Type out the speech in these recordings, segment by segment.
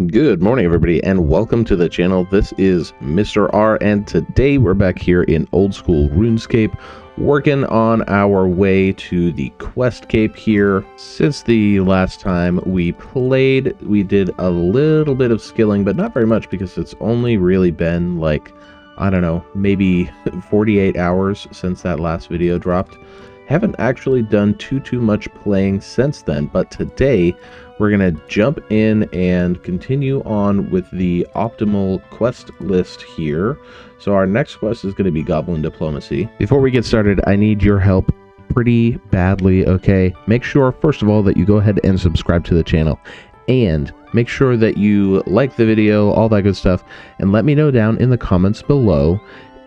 Good morning, everybody, and welcome to the channel. This is Mr. R, and today we're back here in old school RuneScape, working on our way to the Quest Cape here. Since the last time we played, we did a little bit of skilling, but not very much because it's only really been like, I don't know, maybe 48 hours since that last video dropped. Haven't actually done too much playing since then, but today we're gonna jump in and continue on with the optimal quest list here. So our next quest is going to be Goblin Diplomacy. Before we get started, I need your help pretty badly, okay? Make sure, first of all, that you go ahead and subscribe to the channel. And make sure that you like the video, all that good stuff. And let me know down in the comments below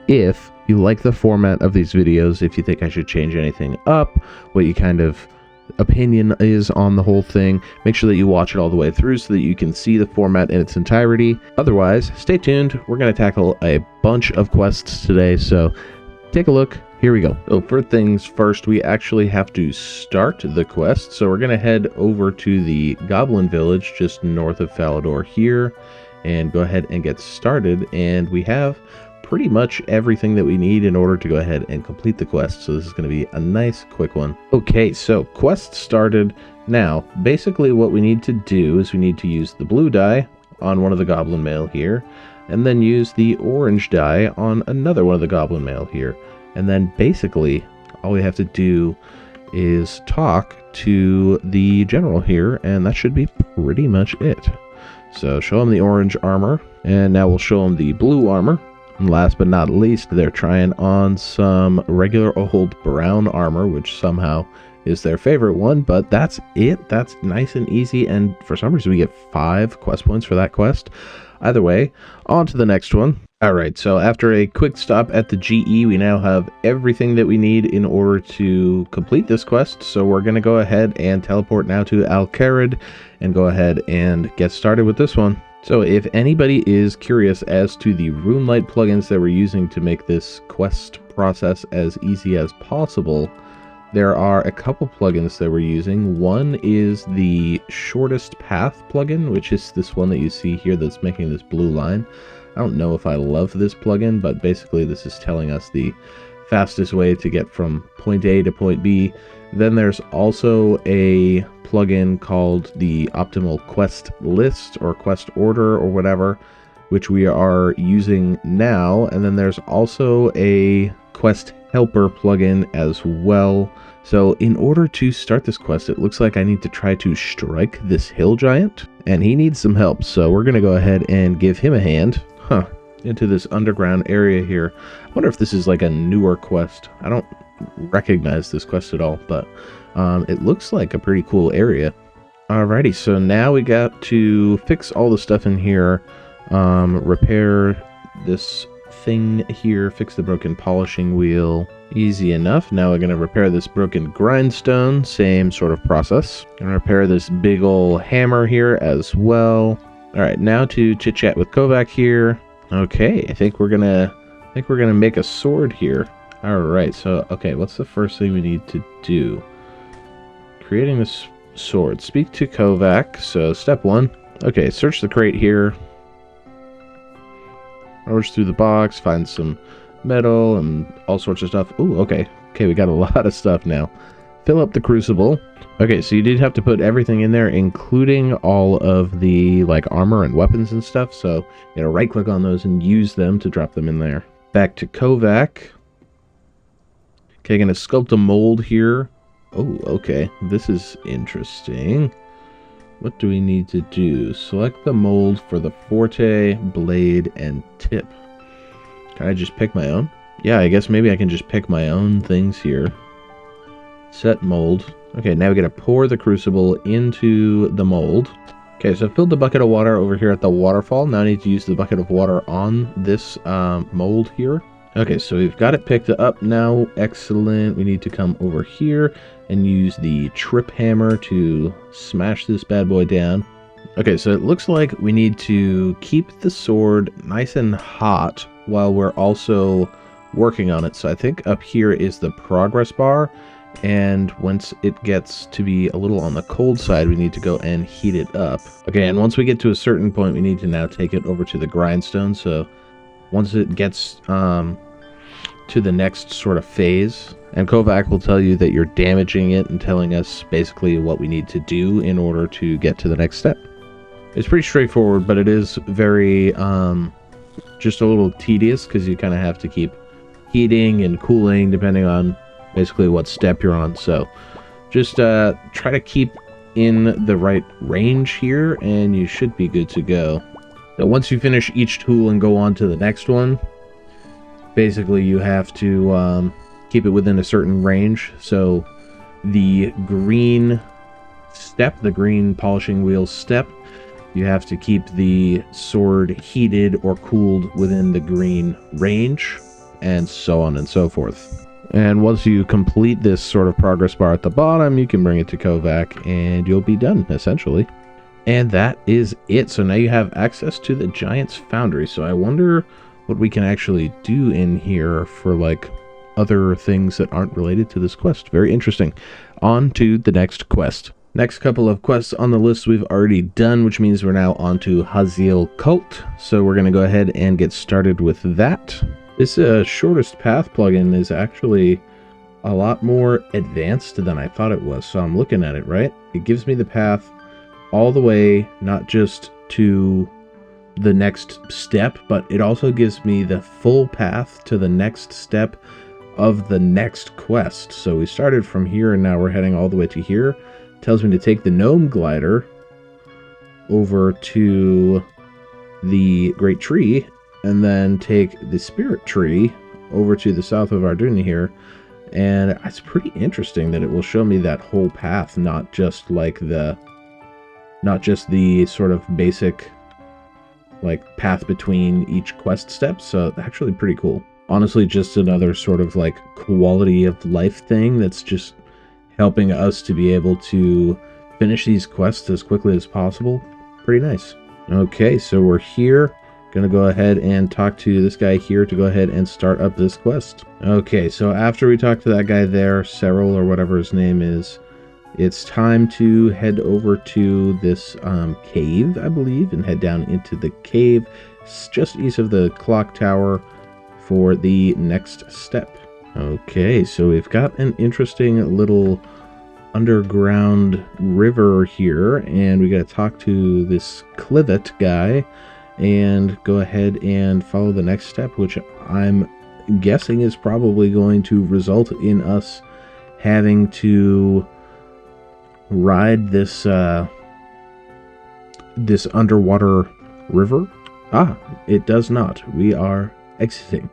if you like the format of these videos, if you think I should change anything up, what you kind of opinion is on the whole thing. Make sure that you watch it all the way through so that you can see the format in its entirety. Otherwise, stay tuned. We're going to tackle a bunch of quests today, so take a look. Here we go. So for things first, we actually have to start the quest. So we're going to head over to the Goblin Village just north of Falador here and go ahead and get started. And we have pretty much everything that we need in order to go ahead and complete the quest, so this is going to be a nice quick one. Okay, so quest started. Now basically what we need to do is we need to use the blue die on one of the goblin mail here, and then use the orange die on another one of the goblin mail here, and then basically all we have to do is talk to the general here, and that should be pretty much it. So show him the orange armor, and now we'll show him the blue armor. And last but not least, they're trying on some regular old brown armor, which somehow is their favorite one, but that's it. That's nice and easy, and for some reason we get 5 quest points for that quest. Either way, on to the next one. Alright, so after a quick stop at the GE, we now have everything that we need in order to complete this quest, so we're going to go ahead and teleport now to Al-Kharid and go ahead and get started with this one. So if anybody is curious as to the RuneLite plugins that we're using to make this quest process as easy as possible, there are a couple plugins that we're using. One is the shortest path plugin, which is this one that you see here that's making this blue line. I don't know if I love this plugin, but basically this is telling us the fastest way to get from point A to point B. Then there's also a plugin called the Optimal Quest List or Quest Order or whatever, which we are using now. And then there's also a Quest Helper plugin as well. So in order to start this quest, it looks like I need to try to strike this hill giant, and he needs some help. So we're going to go ahead and give him a hand. Into this underground area here. I wonder if this is like a newer quest. I don't recognize this quest at all, but it looks like a pretty cool area. Alrighty, so now we got to fix all the stuff in here, repair this thing here, fix the broken polishing wheel. Easy enough. Now we're going to repair this broken grindstone, same sort of process. And repair this big ol' hammer here as well. Alright, now to chit chat with Kovac here. Okay, I think we're gonna make a sword here. Alright, so okay, what's the first thing we need to do? Creating this sword. Speak to Kovac. So step 1. Okay, search the crate here. Rush through the box, find some metal and all sorts of stuff. Ooh, okay. Okay, we got a lot of stuff now. Fill up the crucible. Okay, so you did have to put everything in there, including all of the like armor and weapons and stuff. So you gotta right click on those and use them to drop them in there. Back to Kovac. Okay, gonna sculpt a mold here. Oh, okay. This is interesting. What do we need to do? Select the mold for the forte, blade, and tip. Can I just pick my own? Yeah, I guess maybe I can just pick my own things here. Set mold. Okay, now we gotta pour the crucible into the mold. Okay, so I filled the bucket of water over here at the waterfall. Now I need to use the bucket of water on this mold here. Okay, so we've got it picked up now. Excellent. We need to come over here and use the trip hammer to smash this bad boy down. Okay, so it looks like we need to keep the sword nice and hot while we're also working on it. So I think up here is the progress bar, And once it gets to be a little on the cold side, we need to go and heat it up. Okay, and once we get to a certain point, we need to now take it over to the grindstone. So once it gets to the next sort of phase, and Kovac will tell you that you're damaging it and telling us basically what we need to do in order to get to the next step. It's pretty straightforward, but it is very just a little tedious because you kind of have to keep heating and cooling depending on basically what step you're on. So just try to keep in the right range here and you should be good to go. So once you finish each tool and go on to the next one, basically you have to keep it within a certain range. So the green step, the green polishing wheel step, you have to keep the sword heated or cooled within the green range, and so on and so forth. And once you complete this sort of progress bar at the bottom, you can bring it to Kovac and you'll be done, essentially. And that is it. So now you have access to the Giant's Foundry. So I wonder what we can actually do in here for like other things that aren't related to this quest. Very interesting. On to the next quest. Next couple of quests on the list we've already done, which means we're now on to Haziel Cult. So we're going to go ahead and get started with that. This shortest path plugin is actually a lot more advanced than I thought it was. So I'm looking at it, right? It gives me the path all the way, not just to the next step, but it also gives me the full path to the next step of the next quest. So we started from here and now we're heading all the way to here. It tells me to take the gnome glider over to the great tree and then take the spirit tree over to the south of Arduna here. And it's pretty interesting that it will show me that whole path, not just the sort of basic like path between each quest step. So actually pretty cool. Honestly, just another sort of like quality of life thing that's just helping us to be able to finish these quests as quickly as possible. Pretty nice. Okay, so we're here. Gonna go ahead and talk to this guy here to go ahead and start up this quest. Okay, so after we talk to that guy there, Cyril or whatever his name is, it's time to head over to this cave, I believe, and head down into the cave. It's just east of the clock tower for the next step. Okay, so we've got an interesting little underground river here, and we got to talk to this Clivet guy and go ahead and follow the next step, which I'm guessing is probably going to result in us having to ride this this underwater river. It does not. We are exiting.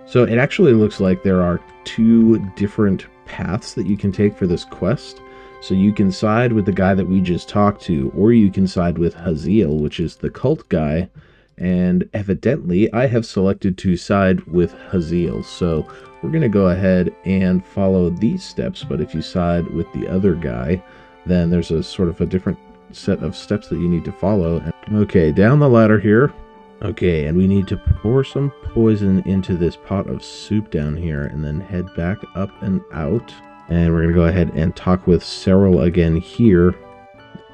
So it actually looks like there are two different paths that you can take for this quest. So you can side with the guy that we just talked to, or you can side with Haziel, which is the cult guy. And evidently, I have selected to side with Haziel. So we're going to go ahead and follow these steps. But if you side with the other guy, then there's a sort of a different set of steps that you need to follow. Okay, down the ladder here. Okay, and we need to pour some poison into this pot of soup down here and then head back up and out. And we're going to go ahead and talk with Cyril again here.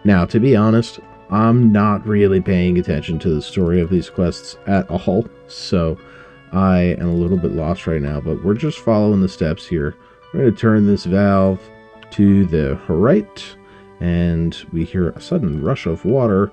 Now, to be honest, I'm not really paying attention to the story of these quests at all, so I am a little bit lost right now, but we're just following the steps here. We're going to turn this valve to the right, and we hear a sudden rush of water.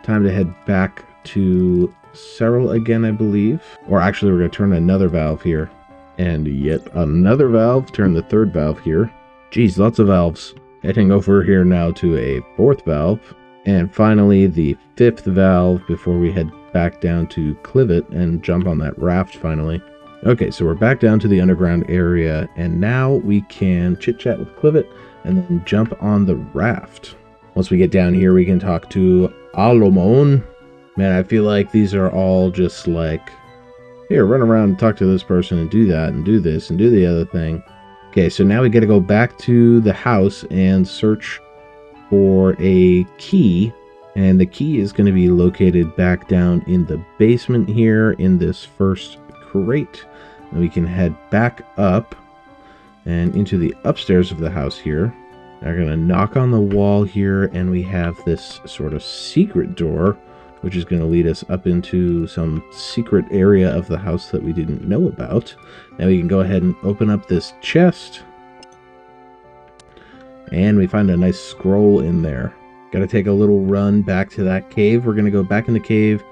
Time to head back to Cyril again, I believe. Or actually, we're going to turn another valve here. And yet another valve. Turn the third valve here. Geez, lots of valves. Heading over here now to a fourth valve. And finally, the fifth valve before we head back down to Clivet and jump on that raft finally. Okay, so we're back down to the underground area, and now we can chit-chat with Clivet and then jump on the raft. Once we get down here, we can talk to Alomon. Man, I feel like these are all just like, here, run around and talk to this person and do that and do this and do the other thing. Okay, so now we got to go back to the house and search for a key, and the key is going to be located back down in the basement here in this first crate. And we can head back up and into the upstairs of the house here. We're going to knock on the wall here, and we have this sort of secret door, which is going to lead us up into some secret area of the house that we didn't know about. Now we can go ahead and open up this chest, and we find a nice scroll in there. Got to take a little run back to that cave. We're going to go back in the cave,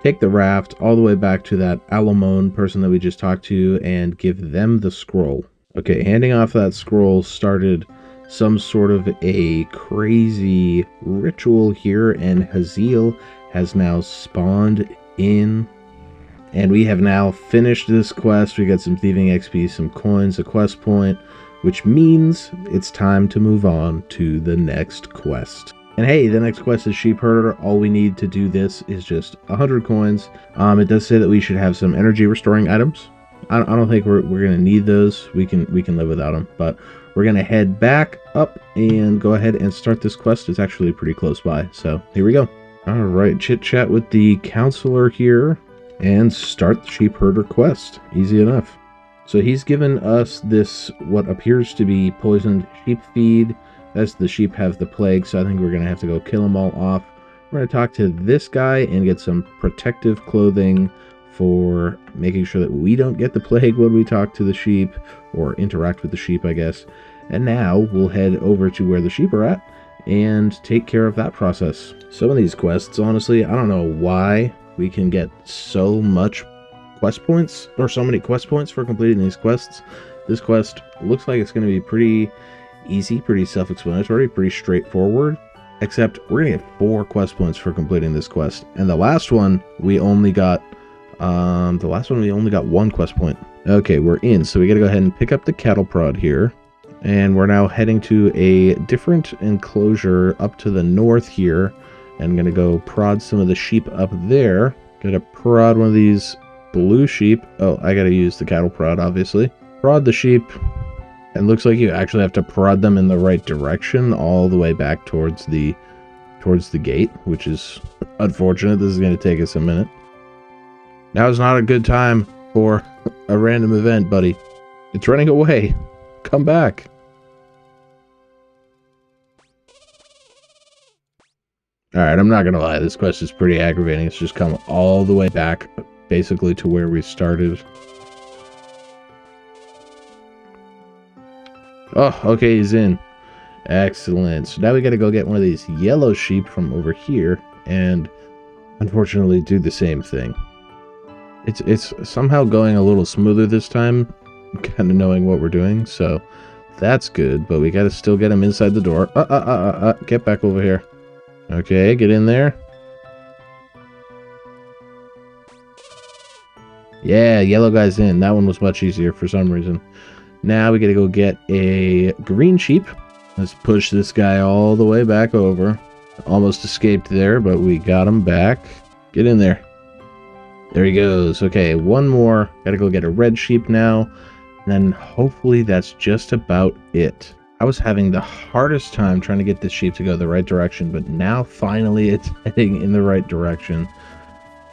take the raft all the way back to that Alamone person that we just talked to, and give them the scroll. Okay, handing off that scroll started some sort of a crazy ritual here, and Haziel has now spawned in, and we have now finished this quest. We got some thieving XP, some coins, a quest point, which means it's time to move on to the next quest. And hey, the next quest is Sheep Herder. All we need to do this is just 100 coins. It does say that we should have some energy restoring items. I don't think we're gonna need those. We can live without them, but we're gonna head back up and go ahead and start this quest. It's actually pretty close by, so here we go. All right, chit chat with the counselor here and start the Sheep Herder quest. Easy enough. So he's given us this, what appears to be poisoned sheep feed. As the sheep have the plague, so I think we're gonna have to go kill them all off. We're gonna talk to this guy and get some protective clothing for making sure that we don't get the plague when we talk to the sheep, or interact with the sheep, I guess. And now we'll head over to where the sheep are at and take care of that process. Some of these quests, honestly, I don't know why we can get so much quest points, or so many quest points for completing these quests. This quest looks like it's going to be pretty easy, pretty self-explanatory, pretty straightforward, except we're going to get 4 quest points for completing this quest. And the last one, we only got 1 quest point. Okay, we're in, so we got to go ahead and pick up the cattle prod here. And we're now heading to a different enclosure up to the north here. And I'm going to go prod some of the sheep up there. Got to prod one of these blue sheep. Oh, I got to use the cattle prod, obviously. Prod the sheep. And looks like you actually have to prod them in the right direction all the way back towards the gate, which is unfortunate. This is going to take us a minute. Now is not a good time for a random event, buddy. It's running away. Come back. Alright, I'm not going to lie. This quest is pretty aggravating. It's just come all the way back, basically, to where we started. Oh, okay, he's in. Excellent. So now we got to go get one of these yellow sheep from over here and unfortunately do the same thing. It's somehow going a little smoother this time, kind of knowing what we're doing, so that's good, but we got to still get him inside the door. Get back over here. Okay, get in there. Yeah, yellow guy's in. That one was much easier for some reason. Now we gotta go get a green sheep. Let's push this guy all the way back over. Almost escaped there, but we got him back. Get in there. There he goes. Okay, one more. Gotta go get a red sheep now. And then hopefully that's just about it. I was having the hardest time trying to get this sheep to go the right direction, but now finally it's heading in the right direction.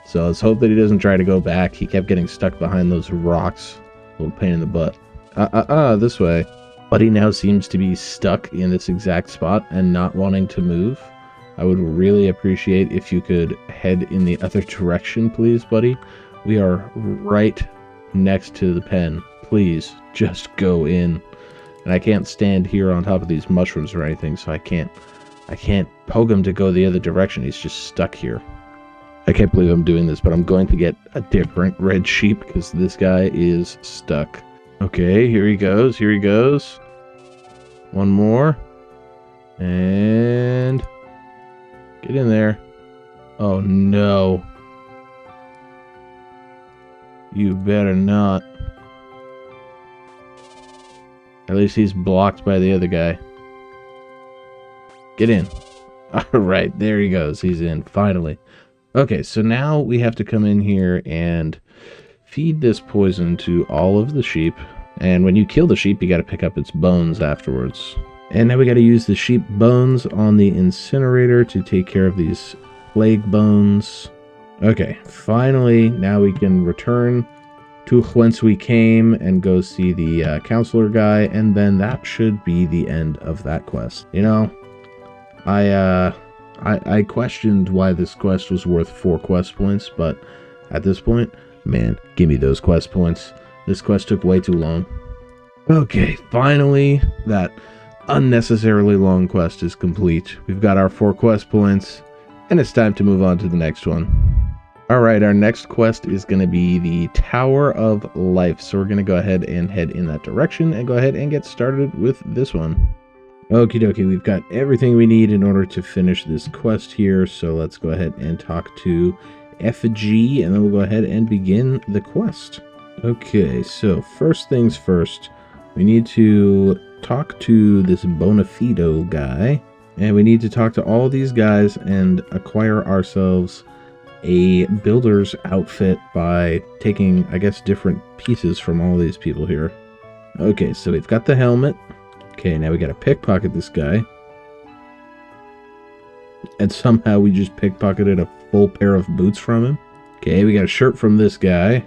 So let's hope that he doesn't try to go back. He kept getting stuck behind those rocks. A little pain in the butt. This way. Buddy now seems to be stuck in this exact spot and not wanting to move. I would really appreciate if you could head in the other direction, please, buddy. We are right next to the pen. Please, just go in. And I can't stand here on top of these mushrooms or anything, so I can't poke him to go the other direction. He's just stuck here. I can't believe I'm doing this, but I'm going to get a different red sheep because this guy is stuck. Okay, here he goes. Here he goes. One more. And get in there. Oh no. You better not. At least he's blocked by the other guy. Get in. Alright, there he goes. He's in, finally. Okay, so now we have to come in here and feed this poison to all of the sheep. And when you kill the sheep, you got to pick up its bones afterwards. And now we got to use the sheep bones on the incinerator to take care of these plague bones. Okay, finally, now we can return to whence we came and go see the counselor guy, and then that should be the end of that quest. You know, I questioned why this quest was worth 4 quest points, but at this point, man, give me those quest points. This quest took way too long. Okay, finally, that unnecessarily long quest is complete. We've got our 4 quest points, and it's time to move on to the next one. Alright, our next quest is going to be the Tower of Life, so we're going to go ahead and head in that direction and go ahead and get started with this one. Okie dokie, we've got everything we need in order to finish this quest here, so let's go ahead and talk to Effigy, and then we'll go ahead and begin the quest. Okay, so first things first, we need to talk to this Bonafido guy, and we need to talk to all these guys and acquire ourselves a builder's outfit by taking, I guess, different pieces from all these people here. Okay, so we've got the helmet. Okay, now we gotta pickpocket this guy. And somehow we just pickpocketed a full pair of boots from him. Okay, we got a shirt from this guy.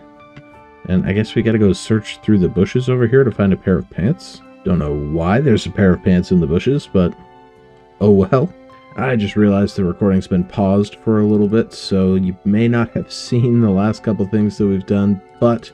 And I guess we gotta go search through the bushes over here to find a pair of pants. Don't know why there's a pair of pants in the bushes, but oh well. I just realized the recording's been paused for a little bit, so you may not have seen the last couple things that we've done, but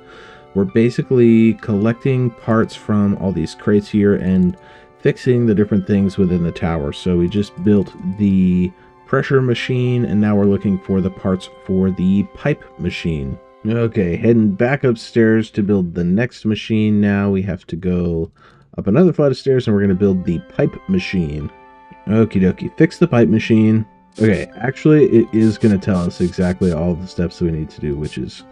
we're basically collecting parts from all these crates here and fixing the different things within the tower. So we just built the pressure machine, and now we're looking for the parts for the pipe machine. Okay, heading back upstairs to build the next machine. Now we have to go up another flight of stairs, and we're going to build the pipe machine. Okie dokie, fix the pipe machine. Okay, actually it is going to tell us exactly all the steps that we need to do, which is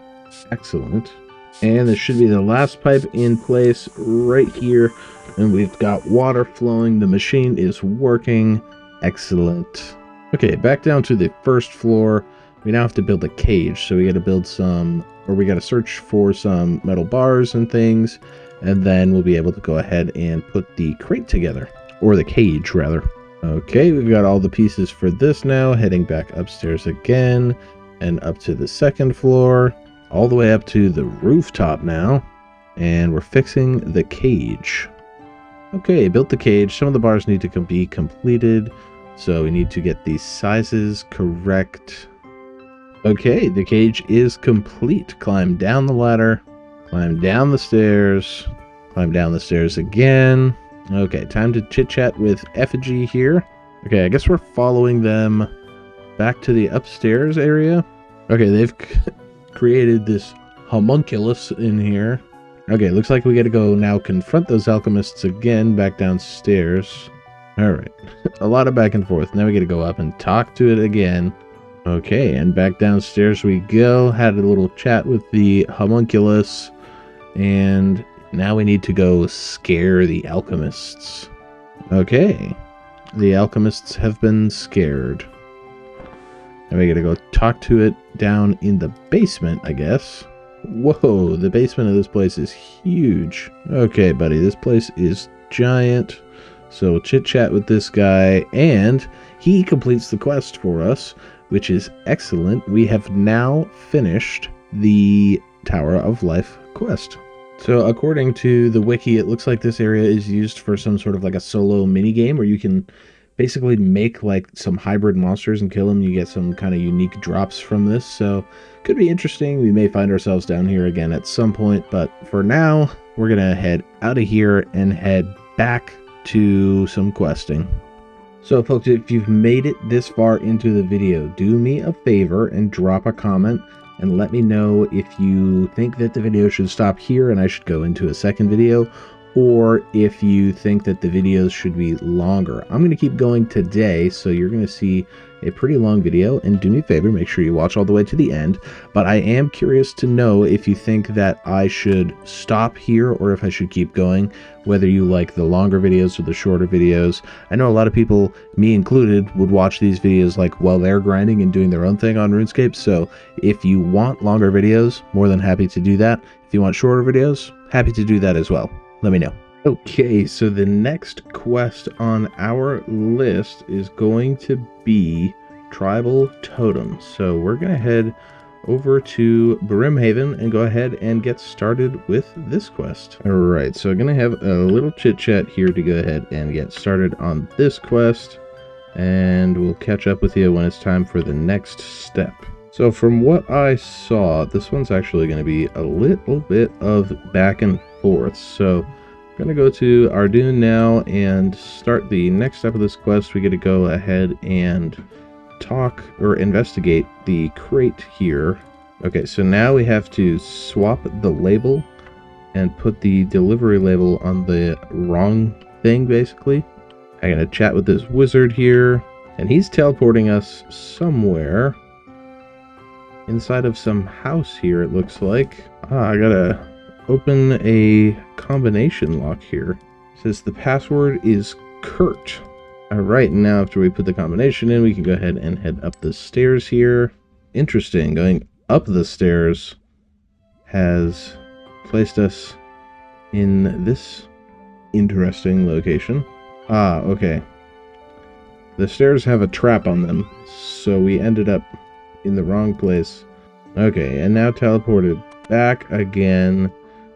excellent. And this should be the last pipe in place right here, and we've got water flowing. The machine is working. Excellent. Okay, back down to the first floor. We now have to build a cage, so we got to build some, or we got to search for some metal bars and things, and then we'll be able to go ahead and put the crate together, or the cage rather. Okay, we've got all the pieces for this now, heading back upstairs again, and up to the second floor, all the way up to the rooftop now, and we're fixing the cage. Okay, built the cage. Some of the bars need to be completed, so we need to get these sizes correct. Okay, the cage is complete. Climb down the ladder, climb down the stairs, climb down the stairs again. Okay, time to chit-chat with Effigy here. Okay, I guess we're following them back to the upstairs area. Okay, they've created this homunculus in here. Okay, looks like we gotta go now confront those alchemists again back downstairs. Alright, a lot of back and forth. Now we gotta go up and talk to it again. Okay, and back downstairs we go. Had a little chat with the homunculus, and now we need to go scare the alchemists. Okay, the alchemists have been scared. Now we gotta go talk to it down in the basement, I guess. Whoa, the basement of this place is huge. Okay, buddy, this place is giant. So we'll chit-chat with this guy, and he completes the quest for us, which is excellent. We have now finished the Tower of Life quest. So according to the wiki, it looks like this area is used for some sort of like a solo mini game where you can basically make like some hybrid monsters and kill them. You get some kind of unique drops from this, so could be interesting. We may find ourselves down here again at some point, but for now we're gonna head out of here and head back to some questing. So folks, if you've made it this far into the video, do me a favor and drop a comment and let me know if you think that the video should stop here and I should go into a second video, or if you think that the videos should be longer. I'm going to keep going today, so you're going to see a pretty long video, and do me a favor, make sure you watch all the way to the end. But I am curious to know if you think that I should stop here or if I should keep going, whether you like the longer videos or the shorter videos. I know a lot of people, me included, would watch these videos like while they're grinding and doing their own thing on RuneScape, so if you want longer videos, more than happy to do that. If you want shorter videos, happy to do that as well. Let me know. Okay, so the next quest on our list is going to be Tribal Totems. So we're going to head over to Brimhaven and go ahead and get started with this quest. Alright, so I'm going to have a little chit chat here to go ahead and get started on this quest, and we'll catch up with you when it's time for the next step. So from what I saw, this one's actually going to be a little bit of back and forth. So I'm going to go to Ardoon now and start the next step of this quest. We get to go ahead and talk or investigate the crate here. Okay, so now we have to swap the label and put the delivery label on the wrong thing, basically. I'm gonna chat with this wizard here, and he's teleporting us somewhere inside of some house here, it looks like. I gotta open a combination lock here. It says the password is Kurt. Alright, now after we put the combination in, we can go ahead and head up the stairs here. Interesting, going up the stairs has placed us in this interesting location. Okay. The stairs have a trap on them, so we ended up in the wrong place. Okay, and now teleported back again.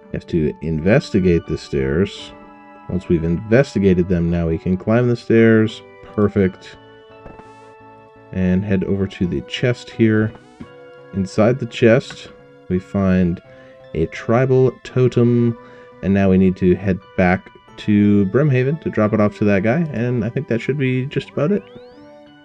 We have to investigate the stairs. Once we've investigated them, now we can climb the stairs. Perfect. And head over to the chest here. Inside the chest, we find a tribal totem, and now we need to head back to Brimhaven to drop it off to that guy, and I think that should be just about it.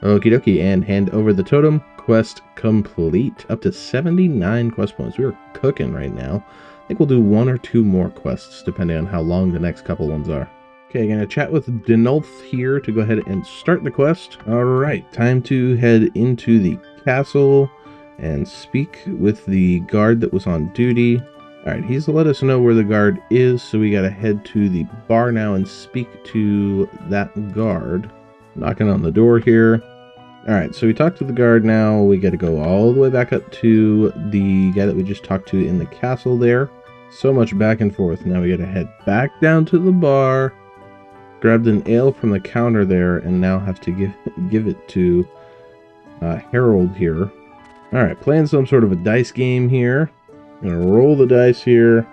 Okie dokie, and hand over the totem. Quest complete. Up to 79 quest points. We're cooking right now. I think we'll do one or two more quests, depending on how long the next couple ones are. Okay, gonna chat with Denolf here to go ahead and start the quest. Alright, time to head into the castle and speak with the guard that was on duty. Alright, he's let us know where the guard is, so we gotta head to the bar now and speak to that guard. Knocking on the door here. Alright, so we talked to the guard now. We gotta go all the way back up to the guy that we just talked to in the castle there. So much back and forth. Now we gotta head back down to the bar. Grabbed an ale from the counter there, and now have to give it to Harold here. Alright, playing some sort of a dice game here. I'm gonna roll the dice here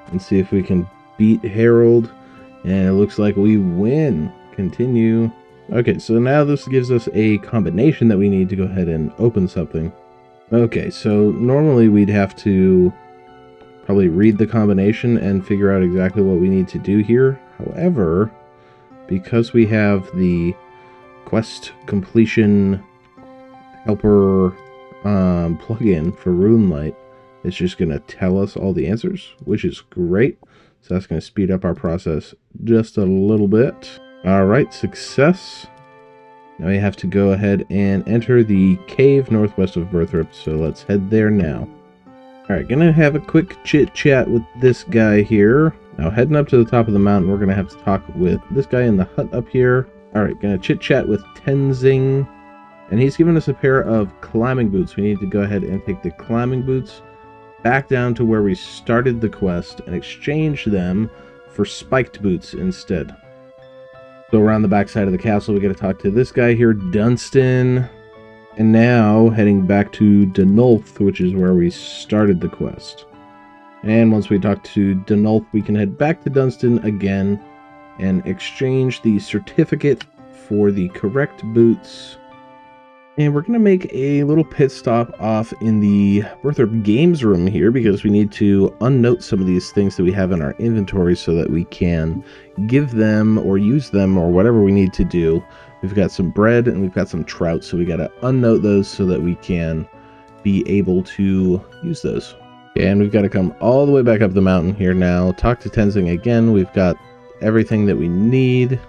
and see if we can beat Harold. And it looks like we win. Continue. Okay, so now this gives us a combination that we need to go ahead and open something. Okay, so normally we'd have to probably read the combination and figure out exactly what we need to do here. However, because we have the quest completion helper plugin for RuneLight, it's just going to tell us all the answers, which is great. So that's going to speed up our process just a little bit. Alright, success. Now we have to go ahead and enter the cave northwest of Birthrip, so let's head there now. Alright, gonna have a quick chit chat with this guy here. Now heading up to the top of the mountain, we're gonna have to talk with this guy in the hut up here. Alright, gonna chit chat with Tenzing, and he's given us a pair of climbing boots. We need to go ahead and take the climbing boots back down to where we started the quest and exchange them for spiked boots instead. So around the back side of the castle, we got to talk to this guy here, Dunstan. And now heading back to Denolf, which is where we started the quest. And once we talk to Denolf, we can head back to Dunstan again and exchange the certificate for the correct boots. And we're going to make a little pit stop off in the Birthrip Games room here because we need to unnote some of these things that we have in our inventory so that we can give them or use them or whatever we need to do. We've got some bread and we've got some trout, so we got to unnote those so that we can be able to use those. And we've got to come all the way back up the mountain here now, talk to Tenzing again. We've got everything that we need.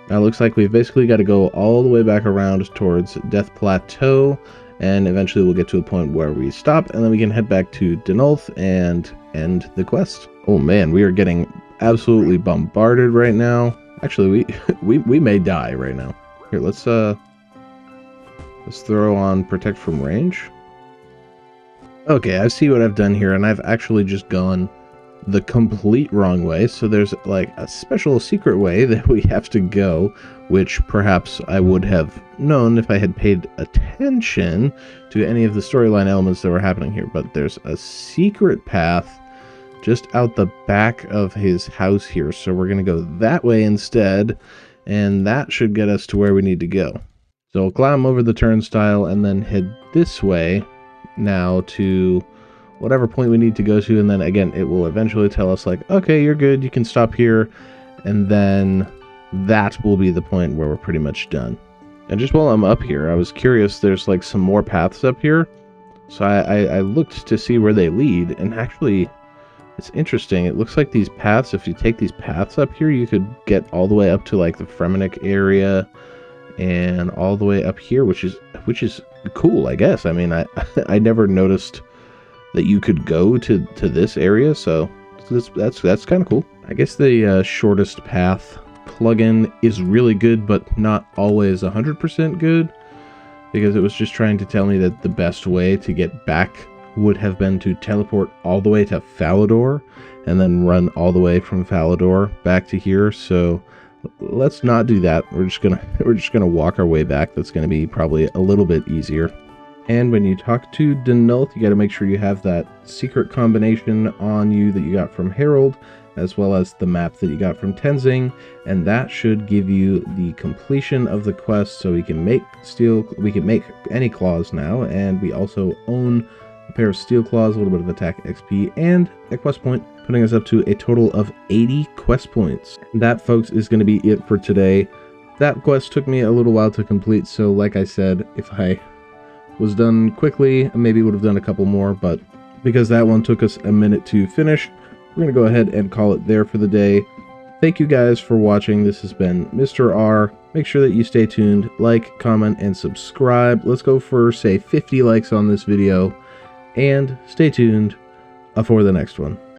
Now it looks like we've basically got to go all the way back around towards Death Plateau, and eventually we'll get to a point where we stop, and then we can head back to Denolf and end the quest. Oh man, we are getting absolutely bombarded right now. Actually, we may die right now. Here, let's throw on Protect from Range. Okay, I see what I've done here, and I've actually just gone the complete wrong way. So there's like a special secret way that we have to go, which perhaps I would have known if I had paid attention to any of the storyline elements that were happening here. But there's a secret path just out the back of his house here. So we're going to go that way instead, and that should get us to where we need to go. So we'll climb over the turnstile and then head this way now to whatever point we need to go to, and then again it will eventually tell us like, okay, you're good, you can stop here, and then that will be the point where we're pretty much done. And just while I'm up here, I was curious, there's like some more paths up here, so I looked to see where they lead, and actually it's interesting. It looks like these paths, if you take these paths up here, you could get all the way up to like the Fremenic area and all the way up here, which is cool, I guess. I mean, I never noticed that you could go to this area, so that's kind of cool. I guess the shortest path plugin is really good, but not always 100% good, because it was just trying to tell me that the best way to get back would have been to teleport all the way to Falador and then run all the way from Falador back to here. So let's not do that. We're just gonna walk our way back. That's gonna be probably a little bit easier. And when you talk to Denulth, you got to make sure you have that secret combination on you that you got from Harold, as well as the map that you got from Tenzing, and that should give you the completion of the quest. So we can make any claws now, and we also own a pair of steel claws, a little bit of attack XP, and a quest point, putting us up to a total of 80 quest points. And that, folks, is going to be it for today. That quest took me a little while to complete, so like I said, if I was done quickly, I maybe would have done a couple more, but because that one took us a minute to finish, we're going to go ahead and call it there for the day. Thank you guys for watching. This has been Mr. R. Make sure that you stay tuned, like, comment, and subscribe. Let's go for, say, 50 likes on this video, and stay tuned for the next one.